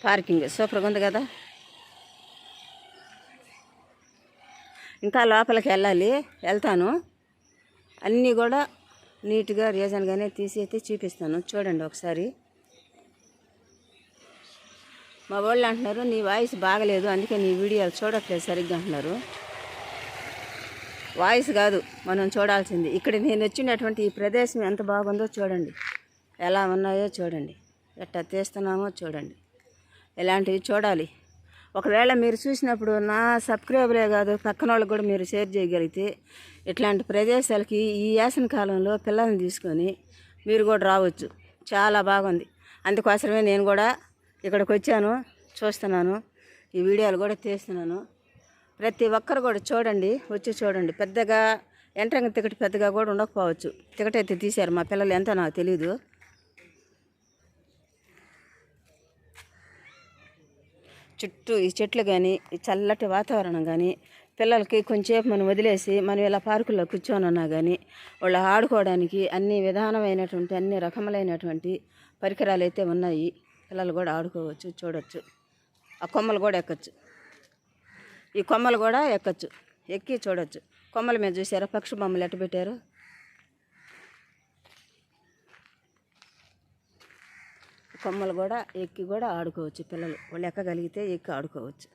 Parking సూపర్గా ఉంది కదా. ఇంకా లోపలికి వెళ్తాను. అన్నీ కూడా నీట్గా రీజన్గానే తీసి అయితే చూపిస్తాను. చూడండి ఒకసారి. మా వాళ్ళు అంటున్నారు నీ వాయిస్ బాగలేదు, అందుకే నీ వీడియోలు చూడట్లేదు సరిగ్గా అంటున్నారు. వాయిస్ కాదు మనం చూడాల్సింది. ఇక్కడ నేను వచ్చినటువంటి ఈ ప్రదేశం ఎంత బాగుందో చూడండి, ఎలా ఉన్నాయో చూడండి, ఎట్టా తీస్తున్నామో చూడండి. ఇలాంటివి చూడాలి. ఒకవేళ మీరు చూసినప్పుడు నా సబ్స్క్రైబరే కాదు పక్కన వాళ్ళకి కూడా మీరు షేర్ చేయగలిగితే ఇట్లాంటి ప్రదేశాలకి ఈ వేసవి కాలంలో పిల్లల్ని తీసుకొని మీరు కూడా రావచ్చు. చాలా బాగుంది. అందుకోసమే నేను కూడా ఇక్కడికి వచ్చాను, చూస్తున్నాను, ఈ వీడియోలు కూడా తీస్తున్నాను. ప్రతి ఒక్కరు కూడా చూడండి, వచ్చి చూడండి. పెద్దగా ఎంట్రింగ్ టికెట్ పెద్దగా కూడా ఉండకపోవచ్చు. టికెట్ అయితే తీశారు మా పిల్లలు, ఎంతో నాకు తెలీదు. చుట్టూ ఈ చెట్లు కానీ ఈ చల్లటి వాతావరణం కానీ పిల్లలకి కొంచెంసేపు మనం వదిలేసి మనం ఇలా పార్కుల్లో కూర్చొని ఉన్నా కానీ వాళ్ళు ఆడుకోవడానికి అన్ని విధానమైనటువంటి అన్ని రకములైనటువంటి పరికరాలు అయితే ఉన్నాయి. పిల్లలు కూడా ఆడుకోవచ్చు, చూడవచ్చు. ఆ కొమ్మలు కూడా ఎక్కచ్చు, ఈ కొమ్మలు కూడా ఎక్కచ్చు, ఎక్కి చూడవచ్చు. కొమ్మల మీద చూసారా పక్షి బొమ్మలు ఎట్ట పెట్టారు. కొమ్మలు కూడా ఎక్కి కూడా ఆడుకోవచ్చు పిల్లలు. వాళ్ళు ఎక్కగలిగితే ఎక్కి ఆడుకోవచ్చు.